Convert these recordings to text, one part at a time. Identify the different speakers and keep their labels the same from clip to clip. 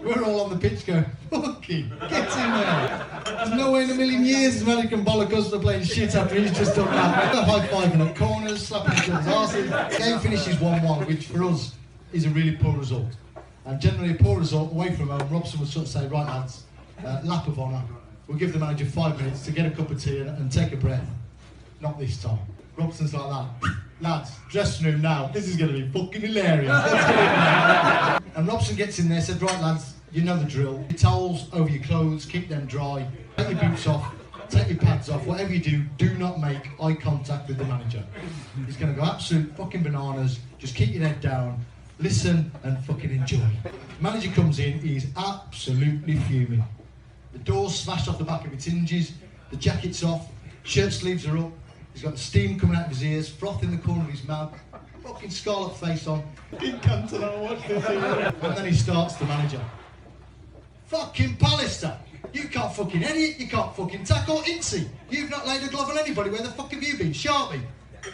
Speaker 1: We're all on the pitch going, fucking, get in there. There's no way in a million years this man can bollock us for playing shit after he's just done that. We're high-fiving at corners, slapping each other's arses. The game finishes 1-1, which for us is a really poor result. And generally a poor result away from home, Robson would sort of say, right lads, lap of honour. We'll give the manager 5 minutes to get a cup of tea and take a breath. Not this time. Robson's like that. Lads, dressing room now. This is going to be fucking hilarious. Let's get in there. And Robson gets in there, said, right lads, you know the drill. Your towels over your clothes, keep them dry. Take your boots off, take your pads off. Whatever you do not make eye contact with the manager. He's going to go absolute fucking bananas. Just keep your head down, listen and fucking enjoy. Manager comes in, he's absolutely fuming. The door's smashed off the back of its hinges, the jacket's off, shirt sleeves are up. He's got the steam coming out of his ears, froth in the corner of his mouth, fucking scarlet face on. And then he starts, the manager. Fucking Pallister! You can't fucking edit, you can't fucking tackle. Incy, you've not laid a glove on anybody. Where the fuck have you been? Sharpie?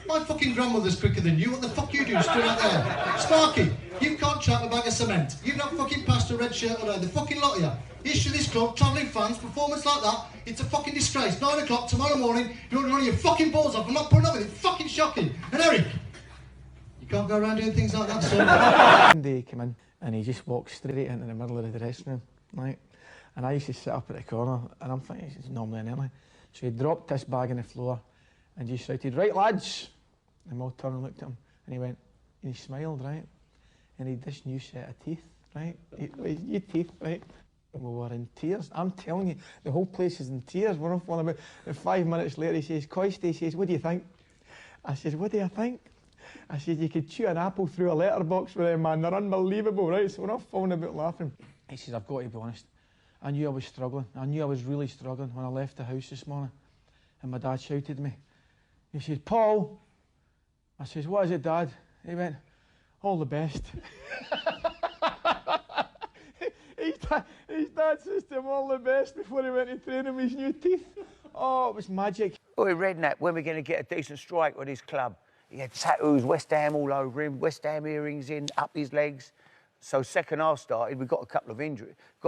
Speaker 1: My fucking grandmother's quicker than you. What the fuck you doing stood out there? Sparky, you can't trap a bag of cement. You've not fucking passed a red shirt or the fucking lot of you. Issue this club, travelling fans, performance like that, it's a fucking disgrace. 9 o'clock tomorrow morning, you're running your fucking balls off. I'm not putting up with it. It's fucking shocking. And Eric, you can't go around doing things like that, son.
Speaker 2: One day he came in and he just walked straight into the middle of the dressing room, right? And I used to sit up at the corner and I'm thinking, it's normally an early. So he dropped this bag on the floor and just shouted, right lads! And we all turned and looked at him and he went, and he smiled, right? And he had this new set of teeth, right? New teeth, right? And we were in tears. I'm telling you, the whole place is in tears. We're off on about 5 minutes later, he says, Coisty, he says, what do you think? I says, what do you think? I said, you could chew an apple through a letterbox with them, man. They're unbelievable, right? So we're all falling about laughing. He says, I've got to be honest. I knew I was struggling. I knew I was really struggling when I left the house this morning. And my dad shouted at me. He said, Paul. I says, what is it, Dad? He went, all the best. His dad says to him, all the best before he went to train him his new teeth. Oh, it was magic.
Speaker 3: Oh, Redknapp, when we're going to get a decent strike with his club. He had tattoos, West Ham all over him, West Ham earrings in, up his legs. So second half started, we got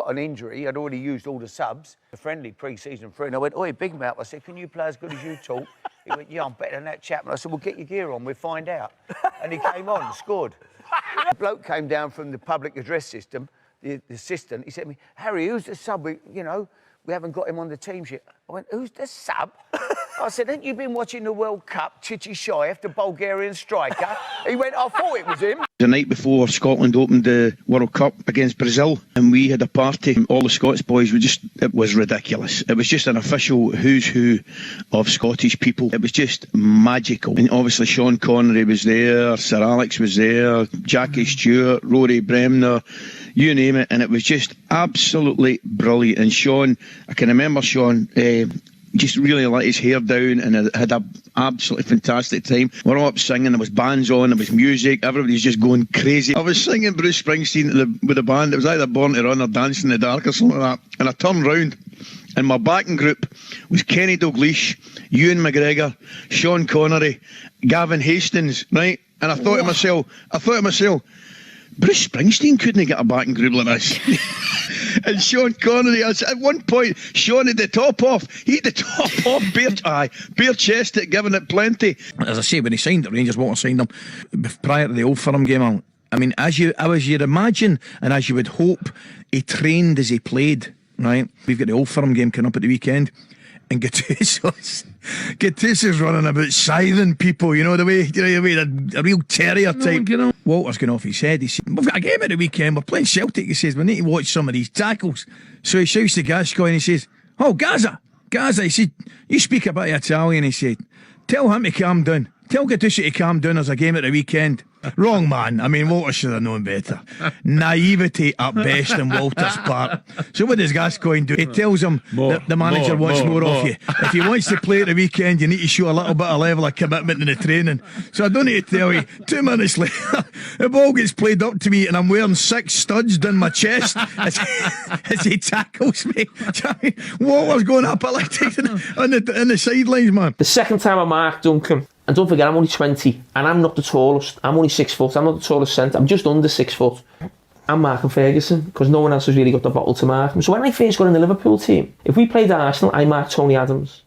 Speaker 3: an injury. I'd already used all the subs. A friendly pre-season friend. I went, oi, Big Mouth. I said, can you play as good as you talk? He went, yeah, I'm better than that chap. And I said, well, get your gear on, we'll find out. And he came on and scored. A bloke came down from the public address system, the assistant. He said to me, Harry, who's the sub? We haven't got him on the team sheet. I went, who's the sub? I said, haven't you been watching the World Cup, Chichi Shaev, the Bulgarian striker? He went, I thought it was him.
Speaker 4: The night before Scotland opened the World Cup against Brazil, and we had a party. All the Scots boys were it was ridiculous. It was just an official who's who of Scottish people. It was just magical. And obviously Sean Connery was there, Sir Alex was there, Jackie Stewart, Rory Bremner, you name it. And it was just absolutely brilliant. And Sean, I can remember Sean, just really let his hair down and had an absolutely fantastic time. We're all up singing, there was bands on, there was music, everybody's just going crazy. I was singing Bruce Springsteen with the band. It was either Born to Run or Dancing in the Dark or something like that. And I turned round and my backing group was Kenny Dalglish, Ewan McGregor, Sean Connery, Gavin Hastings, right? And I thought to myself, Bruce Springsteen couldn't get a backing group like this. And Sean Connery, at one point, Sean had the top off. He had the top off, bare chested, giving it plenty. As I say, when he signed it, Rangers Water signed him prior to the Old Firm game. I mean, as you'd imagine, and as you would hope, he trained as he played, right? We've got the Old Firm game coming up at the weekend. And Gattuso's running about scything people, you know, the way a real terrier type. Walter's going off his head. He said, we've got a game at the weekend, we're playing Celtic. He says, we need to watch some of these tackles. So he shouts to Gascoigne and he says, oh, Gaza, he said, you speak a bit of Italian. He said, tell him to calm down. Tell Gattuso to calm down, there's a game at the weekend. Wrong man. I mean, Walter should have known better. Naivety at best on Walter's part. So what does Gascoigne do? He tells him that the manager wants more off you. If he wants to play at the weekend, you need to show a little bit of level of commitment in the training. So I don't need to tell you, 2 minutes later, the ball gets played up to me and I'm wearing 6 studs down my chest as he tackles me. Walter's going up electric on the sidelines, man.
Speaker 5: The second time I marked Duncan, and don't forget, I'm only 20, and I'm not the tallest. I'm only 6 foot. I'm not the tallest centre. I'm just under 6 foot. I'm marking Ferguson because no one else has really got the bottle to mark him. So when I first got in the Liverpool team, if we played Arsenal, I marked Tony Adams.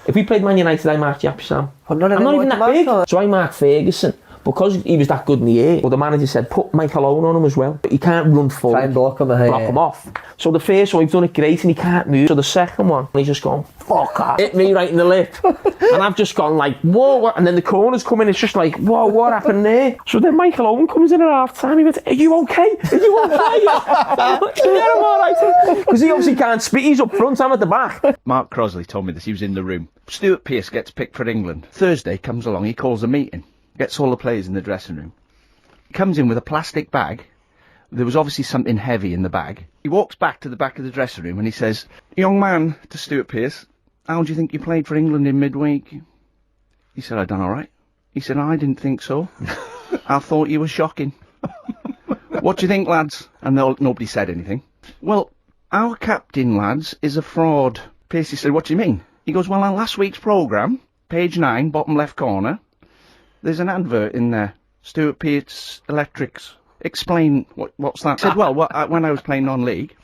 Speaker 5: If we played Man United, I marked Yap Sam.
Speaker 6: I'm not
Speaker 5: even that big. So I marked Ferguson. Because he was that good in the air, well, the manager said, put Michael Owen on him as well. But he can't run forward.
Speaker 6: Try and block him,
Speaker 5: him off. So the first one, we've done it great and he can't move. So the second one, he's just gone, fuck off. Hit me right in the lip. And I've just gone like, whoa, what? And then the corners come in, it's just like, whoa, what happened there? So then Michael Owen comes in at half time, he went, are you okay? Are you okay? Yeah, I'm alright. Because he obviously can't speak, he's up front, I'm at the back.
Speaker 7: Mark Crosley told me this, he was in the room. Stuart Pearce gets picked for England. Thursday comes along, he calls a meeting. Gets all the players in the dressing room. He comes in with a plastic bag. There was obviously something heavy in the bag. He walks back to the back of the dressing room and he says, young man, to Stuart Pearce, how do you think you played for England in midweek? He said, I done all right. He said, I didn't think so. I thought you were shocking. What do you think, lads? And nobody said anything. Well, our captain, lads, is a fraud. Pearce said, what do you mean? He goes, well, on last week's programme, page 9, bottom left corner, there's an advert in there. Stuart Pearce Electrics. Explain what's that? I said, well, when I was playing non-league,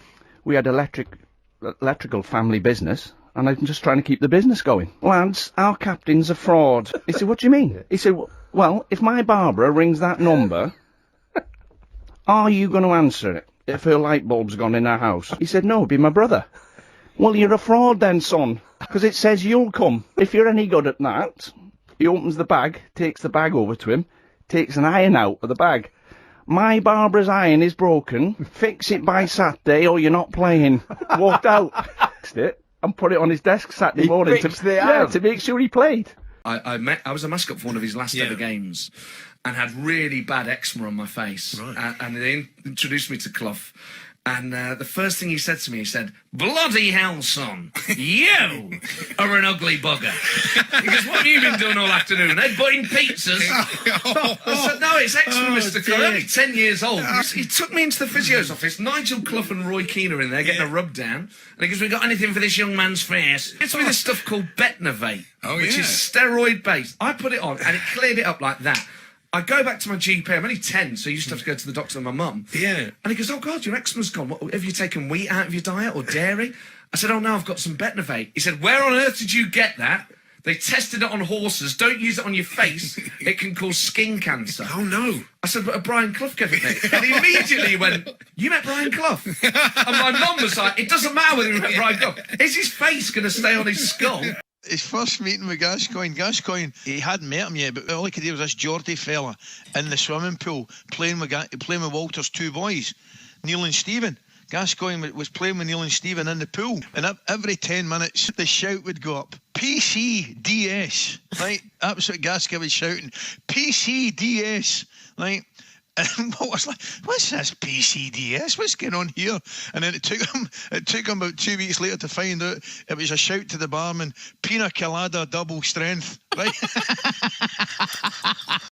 Speaker 7: we had electrical family business, and I'm just trying to keep the business going. Lads, our captain's a fraud. He said, what do you mean? He said, well, if my Barbara rings that number, are you going to answer it if her light bulb's gone in her house? He said, no, it'd be my brother. Well, you're a fraud then, son, because it says you'll come. If you're any good at that... He opens the bag, takes the bag over to him, takes an iron out of the bag. My Barbara's iron is broken. Fix it by Saturday or you're not playing. Walked out. Fixed it and put it on his desk Saturday morning to make sure he played.
Speaker 8: I was a mascot for one of his last ever games and had really bad eczema on my face. Right. And they introduced me to Clough. And the first thing he said to me, he said, bloody hell, son, you are an ugly bugger. He goes, what have you been doing all afternoon? Headbutting pizzas? I said, no, it's eczema, Mr. Clough. I'm only 10 years old. He took me into the physio's office. Nigel Clough and Roy Keane are in there getting a rub down. And he goes, we got anything for this young man's face? It's with this stuff called Betnovate, which is steroid-based. I put it on and it cleared it up like that. I go back to my GP, I'm only 10, so I used to have to go to the doctor with my mum. Yeah. And he goes, oh, God, your eczema's gone. What, have you taken wheat out of your diet or dairy? I said, oh, no, I've got some Betnovate. He said, where on earth did you get that? They tested it on horses. Don't use it on your face. It can cause skin cancer. Oh, no. I said, but Brian Clough gave it me. And he immediately went, you met Brian Clough? And my mum was like, it doesn't matter whether you met Brian Clough. Is his face going to stay on his skull?
Speaker 4: His first meeting with Gascoigne, he hadn't met him yet, but all he could hear was this Geordie fella in the swimming pool playing with Walter's two boys, Neil and Stephen. Gascoigne was playing with Neil and Stephen in the pool, and every 10 minutes the shout would go up, PCDS, right? That's what Gascoigne was shouting, PCDS, right? And Walt was like, what's this PCDS? What's going on here? And then it took him about 2 weeks later to find out it was a shout to the barman, Pina Colada double strength, right?